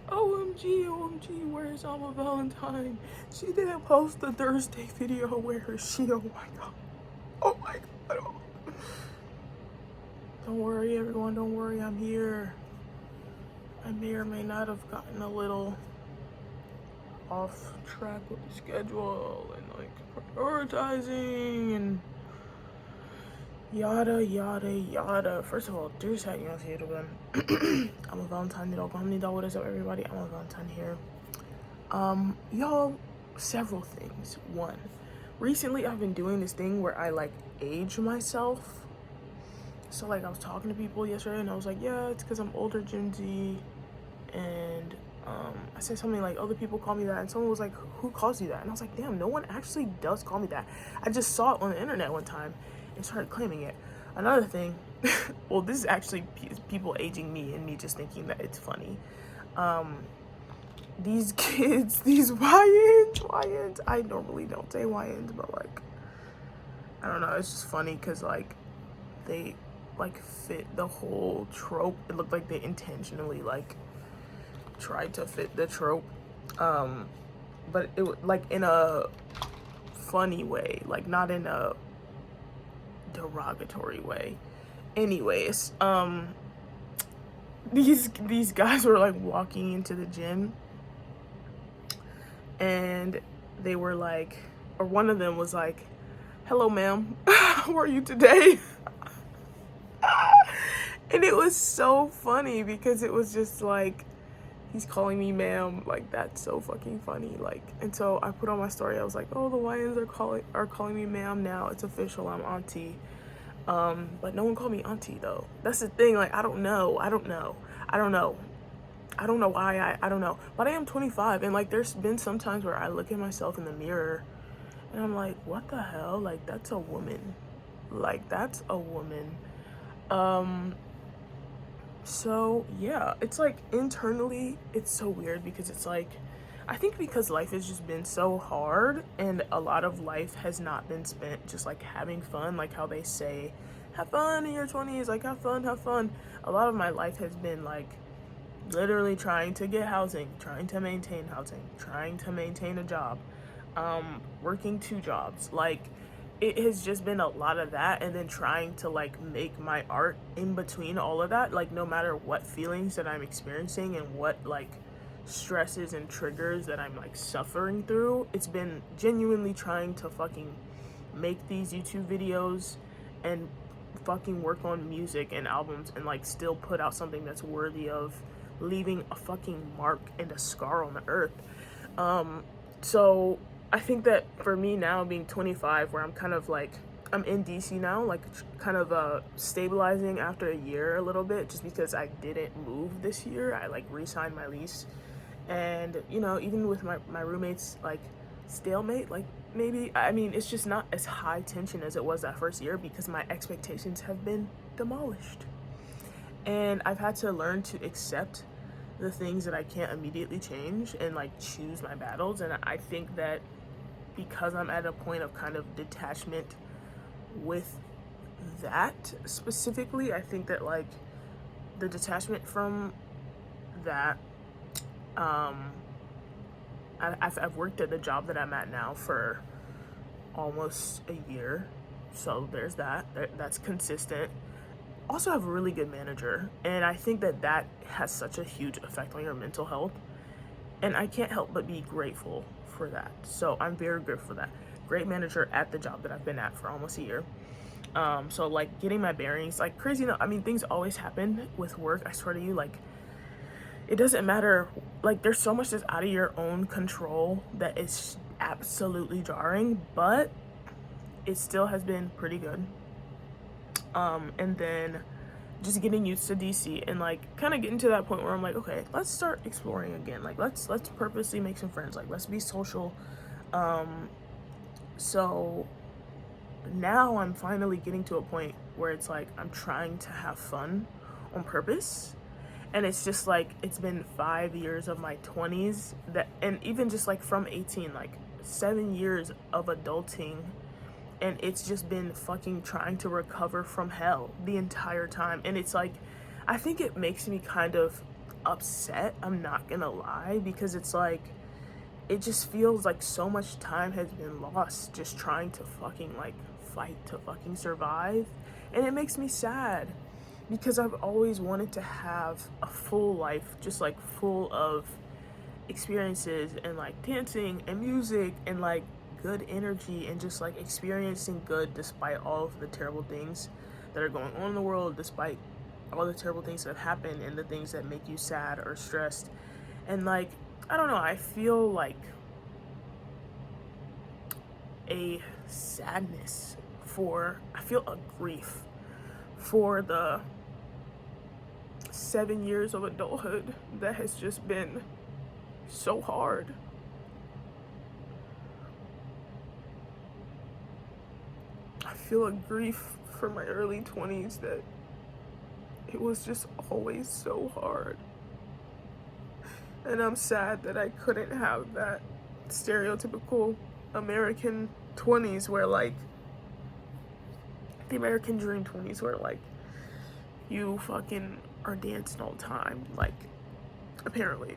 OMG, OMG, where's Alma Valentine? She didn't post the Thursday video. Where is she? Oh my god. Oh my god. Don't worry, everyone, don't worry, I'm here. I may or may not have gotten a little off track with the schedule and like prioritizing and yada yada yada. First of all, dus här jag ser det. I'm a Valentine idag. What is up, everybody? I'm a Valentine here. Y'all, several things. One, recently I've been doing this thing where I like age myself. So like I was talking to people yesterday and I was like, yeah, it's because I'm older Gen Z, and I said something like, other people call me that, and someone was like, who calls you that? And I was like, damn, no one actually does call me that. I just saw it on the internet one time and started claiming it. Another thing, well, this is actually people aging me and me just thinking that it's funny. These kids, these YNs, I normally don't say YNs, but like, I don't know, it's just funny because like they like fit the whole trope. It looked like they intentionally like tried to fit the trope, but it like in a funny way, like not in a derogatory way. Anyways, these guys were like walking into the gym and they were like, or one of them was like, hello ma'am, how are you today? And it was so funny because it was just like, he's calling me ma'am, like that's so fucking funny. Like, and so I put on my story, I was like, oh, the YNs are calling me ma'am now, it's official, I'm auntie. But no one called me auntie though. That's the thing, like I don't know why, I don't know, but I am 25, and like there's been some times where I look at myself in the mirror and I'm like, what the hell, like that's a woman, like that's a woman. So yeah, it's like internally it's so weird because it's like, I think because life has just been so hard and a lot of life has not been spent just like having fun, like how they say have fun in your 20s, like have fun. A lot of my life has been like literally trying to get housing, trying to maintain housing, trying to maintain a job, working 2 jobs. Like it has just been a lot of that, and then trying to like make my art in between all of that, like no matter what feelings that I'm experiencing and what like stresses and triggers that I'm like suffering through. It's been genuinely trying to fucking make these YouTube videos and fucking work on music and albums and like still put out something that's worthy of leaving a fucking mark and a scar on the earth. So I think that for me now being 25, where I'm kind of like, I'm in DC now, like kind of stabilizing after a year a little bit, just because I didn't move this year. I like re-signed my lease, and you know, even with my roommates, like stalemate, like maybe, I mean, it's just not as high tension as it was that first year because my expectations have been demolished, and I've had to learn to accept the things that I can't immediately change and like choose my battles. And I think that because I'm at a point of kind of detachment with that specifically, I think that like the detachment from that, I've worked at the job that I'm at now for almost a year, so there's that. That's consistent. Also have a really good manager, and I think that that has such a huge effect on your mental health, and I can't help but be grateful for that. So I'm very grateful for that. Great manager at the job that I've been at for almost a year. So like getting my bearings, like crazy enough, I mean, things always happen with work, I swear to you. Like it doesn't matter, like there's so much that's out of your own control that is absolutely jarring, but it still has been pretty good. And then just getting used to DC and like kind of getting to that point where I'm like, okay, let's start exploring again. Like let's purposely make some friends. Like let's be social. So now I'm finally getting to a point where it's like I'm trying to have fun on purpose. And it's just like, it's been 5 years of my 20s that, and even just like from 18, like 7 years of adulting, and it's just been fucking trying to recover from hell the entire time. And it's like, I think it makes me kind of upset, I'm not gonna lie, because it's like, it just feels like so much time has been lost just trying to fucking like fight to fucking survive. And it makes me sad because I've always wanted to have a full life, just like full of experiences and like dancing and music and like good energy and just like experiencing good despite all of the terrible things that are going on in the world, despite all the terrible things that have happened and the things that make you sad or stressed. And like, I don't know, I feel like a sadness I feel a grief for the 7 years of adulthood that has just been so hard. I feel a grief for my early 20s that it was just always so hard. And I'm sad that I couldn't have that stereotypical American 20s where like, the American dream 20s where like, you fucking are dancing all the time, like, apparently.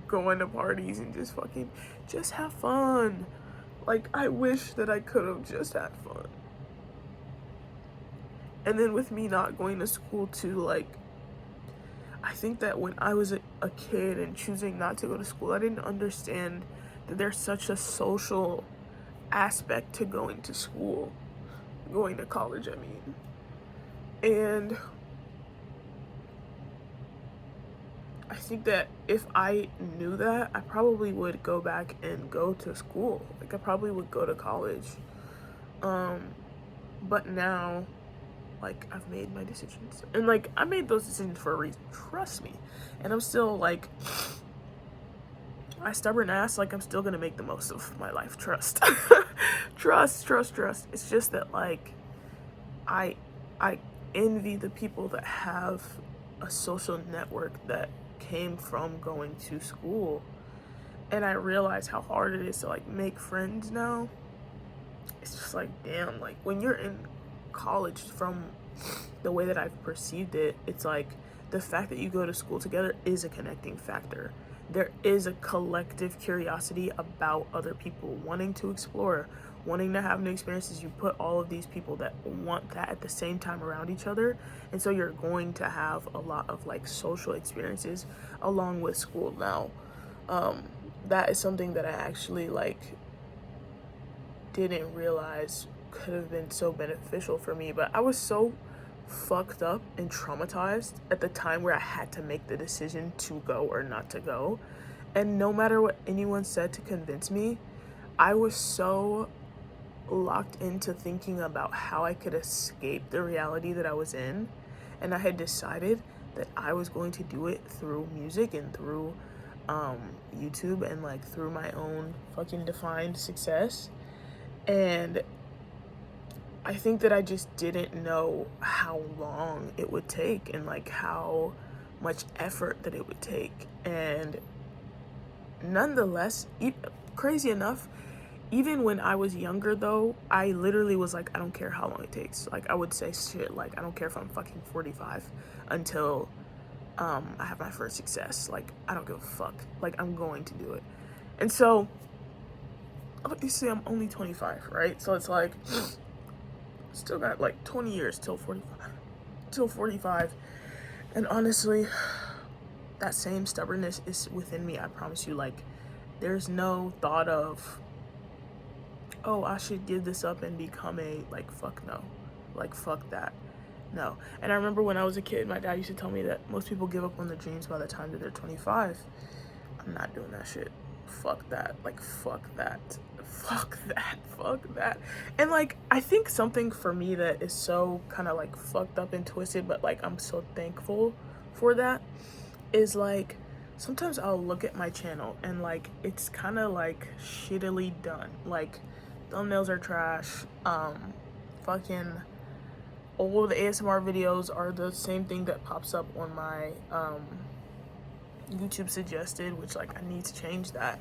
Going to parties and just have fun. Like, I wish that I could have just had fun. And then with me not going to school too, like, I think that when I was a kid and choosing not to go to school, I didn't understand that there's such a social aspect to going to school, going to college, I mean. And I think that if I knew that, I probably would go back and go to school. Like, I probably would go to college. But now, like, I've made my decisions. And, like, I made those decisions for a reason. Trust me. And I'm still, like, my stubborn ass, like, I'm still gonna make the most of my life. Trust. Trust. It's just that, like, I envy the people that have a social network that came from going to school, and I realize how hard it is to like make friends now. It's just like, damn, like when you're in college, from the way that I've perceived it, it's like the fact that you go to school together is a connecting factor. There is a collective curiosity about other people, wanting to explore, wanting to have new experiences. You put all of these people that want that at the same time around each other, and so you're going to have a lot of like social experiences along with school. Now, that is something that I actually like didn't realize could have been so beneficial for me, but I was so fucked up and traumatized at the time where I had to make the decision to go or not to go. And no matter what anyone said to convince me, I was so locked into thinking about how I could escape the reality that I was in. And I had decided that I was going to do it through music and through YouTube and like through my own fucking defined success. And I think that I just didn't know how long it would take and like how much effort that it would take. And nonetheless, crazy enough, even when I was younger though, I literally was like, I don't care how long it takes. Like, I would say shit like, I don't care if I'm fucking 45 until I have my first success. Like, I don't give a fuck. Like, I'm going to do it. And so, obviously I'm only 25, right? So it's like, still got like 20 years till 45. And honestly, that same stubbornness is within me. I promise you. Like, there's no thought of, oh, I should give this up and become a, like, fuck no. Like, fuck that. No. And I remember when I was a kid, my dad used to tell me that most people give up on their dreams by the time that they're 25. I'm not doing that shit. Fuck that. Like, fuck that. Fuck that. Fuck that. And, like, I think something for me that is so kind of, like, fucked up and twisted, but, like, I'm so thankful for that, is, like, sometimes I'll look at my channel and, like, it's kind of, like, shittily done. Like, thumbnails are trash. Fucking old ASMR videos are the same thing that pops up on my, YouTube suggested, which, like, I need to change that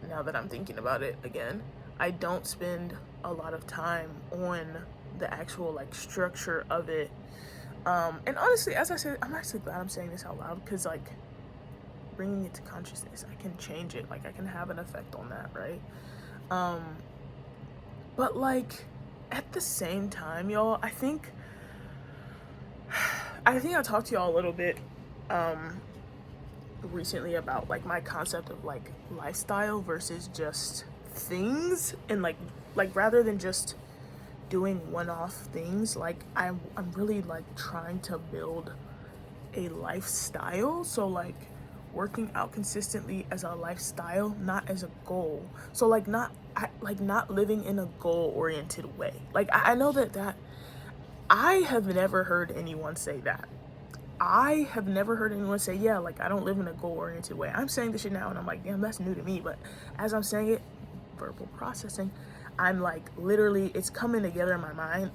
now that I'm thinking about it again. I don't spend a lot of time on the actual, like, structure of it. And honestly, as I said, I'm actually glad I'm saying this out loud, because like bringing it to consciousness, I can change it, like I can have an effect on that, right? But like at the same time, y'all, I talked to y'all a little bit recently about like my concept of like lifestyle versus just things, and like rather than just doing one-off things, like I'm really like trying to build a lifestyle. So like working out consistently as a lifestyle, not as a goal. So like not living in a goal oriented way. Like I know that I have never heard anyone say that. I have never heard anyone say, yeah, like I don't live in a goal oriented way. I'm saying this shit now and I'm like, damn, that's new to me. But as I'm saying it, verbal processing, I'm like literally, it's coming together in my mind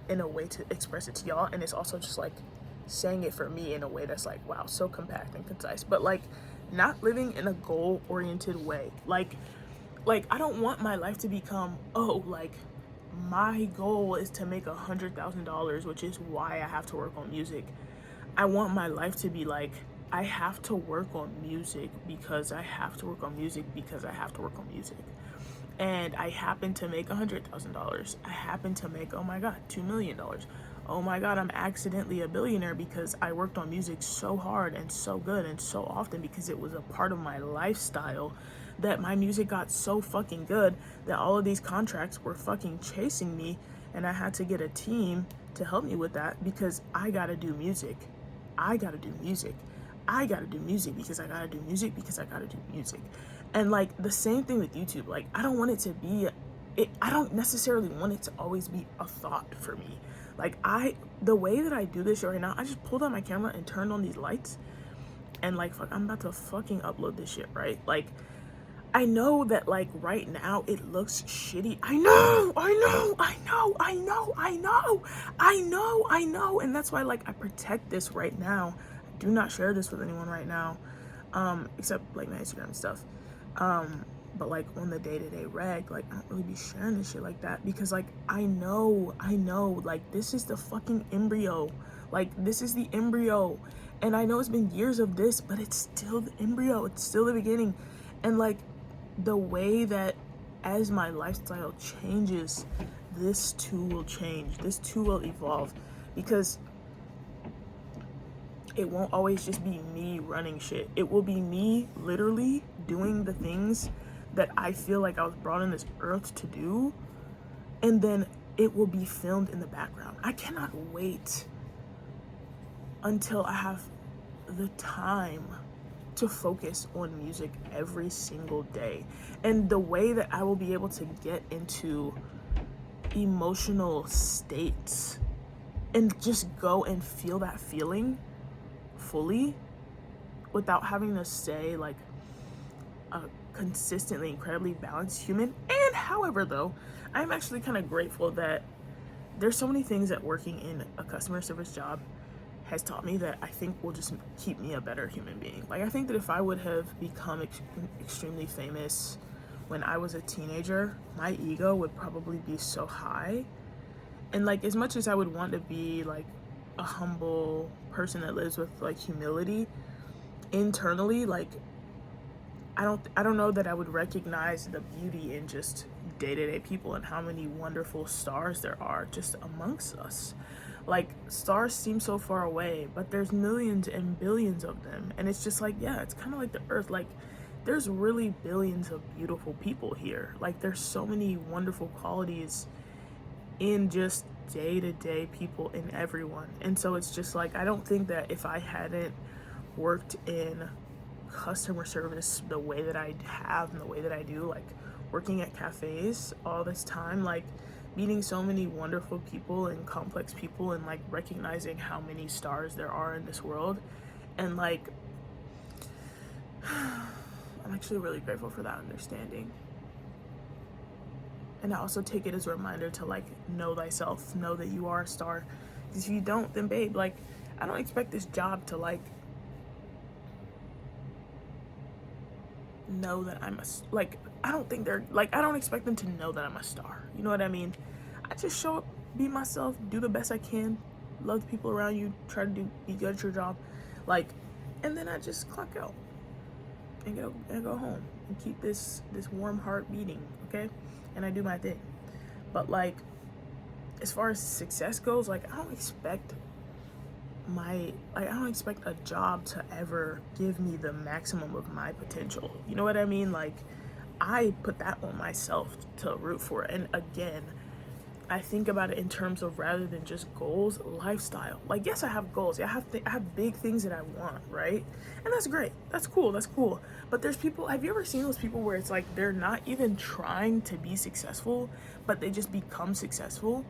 in a way to express it to y'all. And it's also just like saying it for me in a way that's like, wow, so compact and concise. But like not living in a goal oriented way. Like I don't want my life to become, oh, like my goal is to make $100,000, which is why I have to work on music. I want my life to be like, I have to work on music because I have to work on music because I have to work on music. And I happen to make $100,000. I happen to make, oh my God, $2 million. Oh my God, I'm accidentally a billionaire because I worked on music so hard and so good and so often, because it was a part of my lifestyle, that my music got so fucking good that all of these contracts were fucking chasing me, and I had to get a team to help me with that because I gotta do music. I gotta do music. I gotta do music because I gotta do music because I gotta do music. And like the same thing with YouTube. Like I don't want it to be I don't necessarily want it to always be a thought for me. Like the way that I do this right now, I just pulled out my camera and turned on these lights and like fuck, I'm about to fucking upload this shit, right? Like I know that like right now it looks shitty. I know. And that's why like I protect this right now. I do not share this with anyone right now. Except like my Instagram and stuff. But like on the day-to-day reg, like I don't really be sharing this shit like that, because like I know, like this is the fucking embryo. Like this is the embryo. And I know it's been years of this, but it's still the embryo. It's still the beginning. And like the way that as my lifestyle changes, this too will change. This too will evolve, because it won't always just be me running shit. It will be me literally doing the things that I feel like I was brought on this earth to do, and then it will be filmed in the background. I cannot wait until I have the time to focus on music every single day. And the way that I will be able to get into emotional states and just go and feel that feeling fully without having to say like a consistently incredibly balanced human. And however though, I'm actually kind of grateful that there's so many things that working in a customer service job has taught me that I think will just keep me a better human being. Like I think that if I would have become extremely famous when I was a teenager, my ego would probably be so high. And like as much as I would want to be like a humble person that lives with like humility, internally, like I don't know that I would recognize the beauty in just day-to-day people and how many wonderful stars there are just amongst us. Like stars seem so far away, but there's millions and billions of them. And it's just like, yeah, it's kind of like the earth. Like there's really billions of beautiful people here. Like there's so many wonderful qualities in just day-to-day people, in everyone. And so it's just like, I don't think that if I hadn't worked in customer service the way that I have and the way that I do, like working at cafes all this time, like meeting so many wonderful people and complex people, and like recognizing how many stars there are in this world, and like I'm actually really grateful for that understanding. And I also take it as a reminder to like know thyself, know that you are a star. Because if you don't, then babe, like I don't expect this job to like know that I'm like I don't think they're like, I don't expect them to know that I'm a star. You know what I mean? I just show up, be myself, do the best I can, love the people around you, try to be good at your job, like, and then I just clock out and go home and keep this warm heart beating, okay? And I do my thing. But like, as far as success goes, like, I don't expect a job to ever give me the maximum of my potential. You know what I mean? Like, I put that on myself to root for. And again, I think about it in terms of, rather than just goals, lifestyle. Like, yes, I have goals. I have big things that I want, right? And that's great. That's cool. But there's people, have you ever seen those people where it's like they're not even trying to be successful, but they just become successful?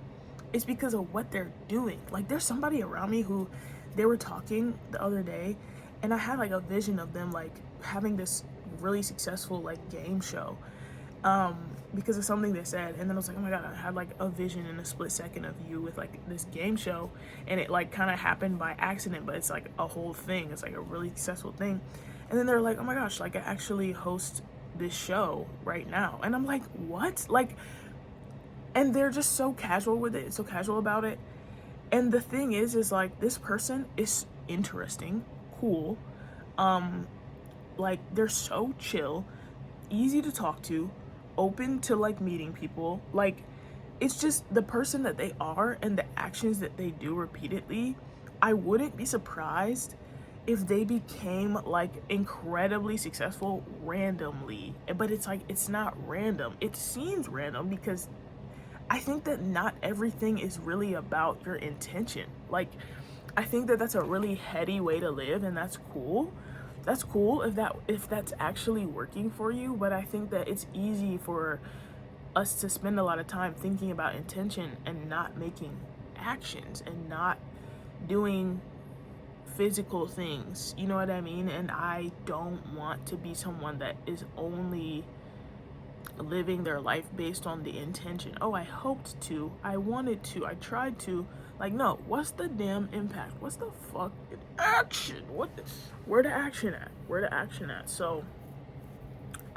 It's because of what they're doing. Like, there's somebody around me who, they were talking the other day, and I had like a vision of them like having this really successful like game show, because of something they said. And then I was like, oh my god, I had like a vision in a split second of you with like this game show, and it like kind of happened by accident, but it's like a whole thing. It's like a really successful thing. And then they're like, oh my gosh, like I actually host this show right now. And I'm like, what? Like, and they're just so casual with it, so casual about it. And the thing is like, this person is interesting, cool, like they're so chill, easy to talk to, open to like meeting people. Like, it's just the person that they are and the actions that they do repeatedly. I wouldn't be surprised if they became like incredibly successful randomly. But it's like, it's not random. It seems random because I think that not everything is really about your intention. Like, I think that that's a really heady way to live, and that's cool. That's cool if that's actually working for you. But I think that it's easy for us to spend a lot of time thinking about intention and not making actions and not doing physical things. You know what I mean? And I don't want to be someone that is only living their life based on the intention. Oh, I hoped to, I wanted to, I tried to. Like, no, what's the damn impact? What's the fucking action? Where the action at? So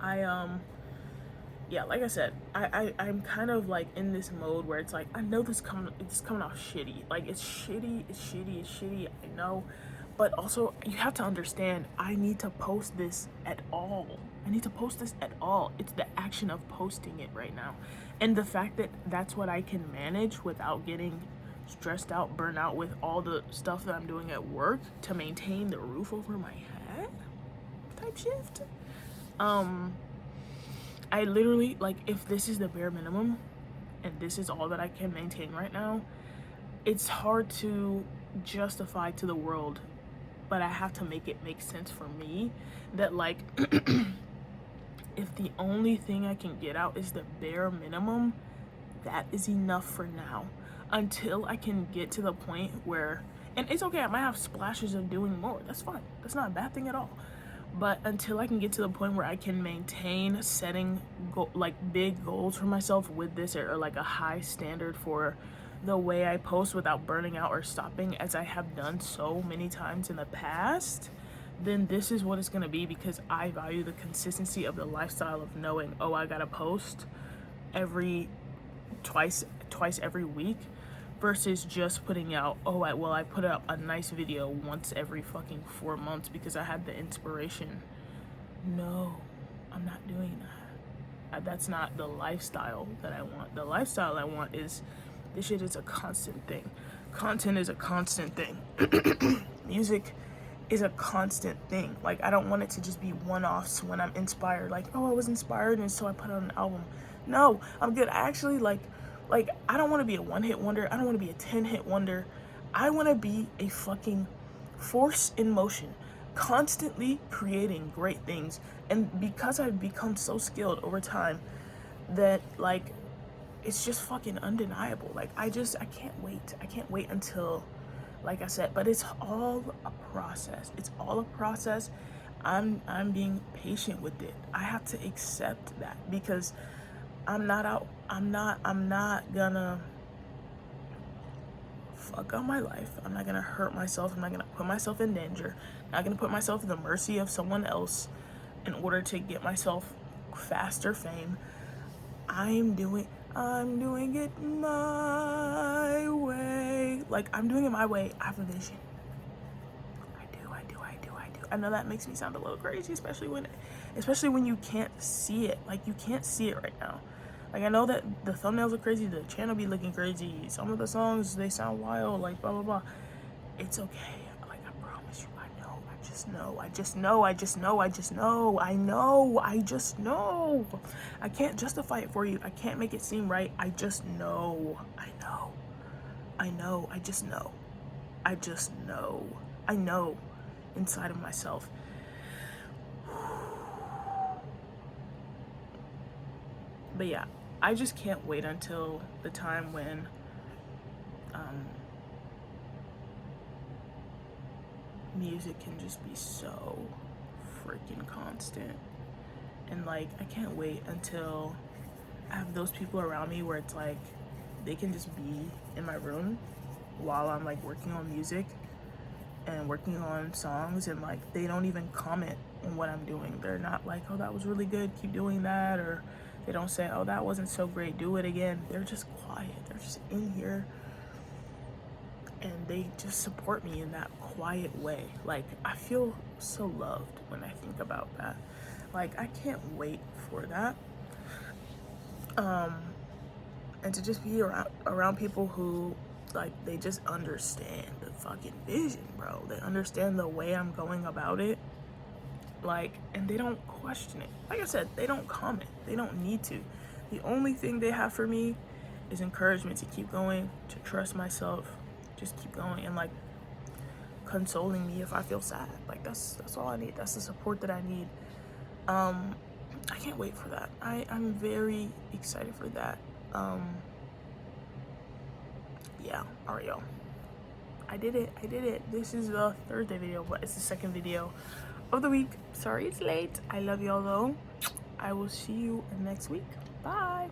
yeah, like I said, I'm kind of like in this mode where it's like, I know it's coming off shitty. Like, it's shitty, I know. But also, you have to understand, I need to post this at all. It's the action of posting it right now. And the fact that that's what I can manage without getting stressed out, burnt out with all the stuff that I'm doing at work to maintain the roof over my head type shift. I literally, like, if this is the bare minimum and this is all that I can maintain right now, it's hard to justify to the world, but I have to make it make sense for me that, like, if the only thing I can get out is the bare minimum, that is enough for now. Until I can get to the point where, and it's okay, I might have splashes of doing more. That's fine. That's not a bad thing at all. But until I can get to the point where I can maintain setting like big goals for myself with this, or like a high standard for the way I post without burning out or stopping, as I have done so many times in the past, then this is what it's gonna be, because I value the consistency of the lifestyle of knowing, oh, I gotta post twice every week, versus just putting out, oh, I put out a nice video once every fucking 4 months because I had the inspiration. No, I'm not doing that. That's not the lifestyle that I want. The lifestyle I want is, this shit is a constant thing. Content is a constant thing. Music is a constant thing. Like, I don't want it to just be one-offs when I'm inspired. Like, oh, I was inspired and so I put out an album. No, I'm good. I actually like, I don't want to be a one-hit wonder. I don't want to be a 10-hit wonder. I want to be a fucking force in motion, constantly creating great things. And because I've become so skilled over time that, like, it's just fucking undeniable. Like, I can't wait. I can't wait until, like I said, but it's all a process. I'm being patient with it. I have to accept that, because I'm not gonna fuck up my life. I'm not gonna hurt myself. I'm not gonna put myself in danger. I'm not gonna put myself at the mercy of someone else in order to get myself faster fame. I'm I'm doing it my way. Like, I'm doing it my way. I have a vision. I know that makes me sound a little crazy, especially when you can't see it. Like, you can't see it right now. Like, I know that the thumbnails are crazy, the channel be looking crazy, some of the songs, they sound wild, like, blah, blah, blah. It's okay. Like, I promise you, I know. I just know. I can't justify it for you. I can't make it seem right. I just know. I just know. I know inside of myself. But yeah, I just can't wait until the time when music can just be so freaking constant. And like, I can't wait until I have those people around me where it's like they can just be in my room while I'm like working on music and working on songs, and like they don't even comment on what I'm doing. They're not like, oh, that was really good, keep doing that, or they don't say, oh, that wasn't so great, do it again. They're just quiet. They're just in here and they just support me in that quiet way. Like, I feel so loved when I think about that. Like, I can't wait for that. And to just be around people who, like, they just understand the fucking vision, bro. They understand the way I'm going about it. Like, and they don't question it. Like I said, they don't comment. They don't need to. The only thing they have for me is encouragement to keep going, to trust myself, just keep going, and like consoling me if I feel sad. Like, that's all I need. That's the support that I need. I can't wait for that. I'm very excited for that. Yeah, alright, y'all. I did it. This is the Thursday video, but it's the second video of the week. Sorry it's late. I love y'all though. I will see you next week. Bye.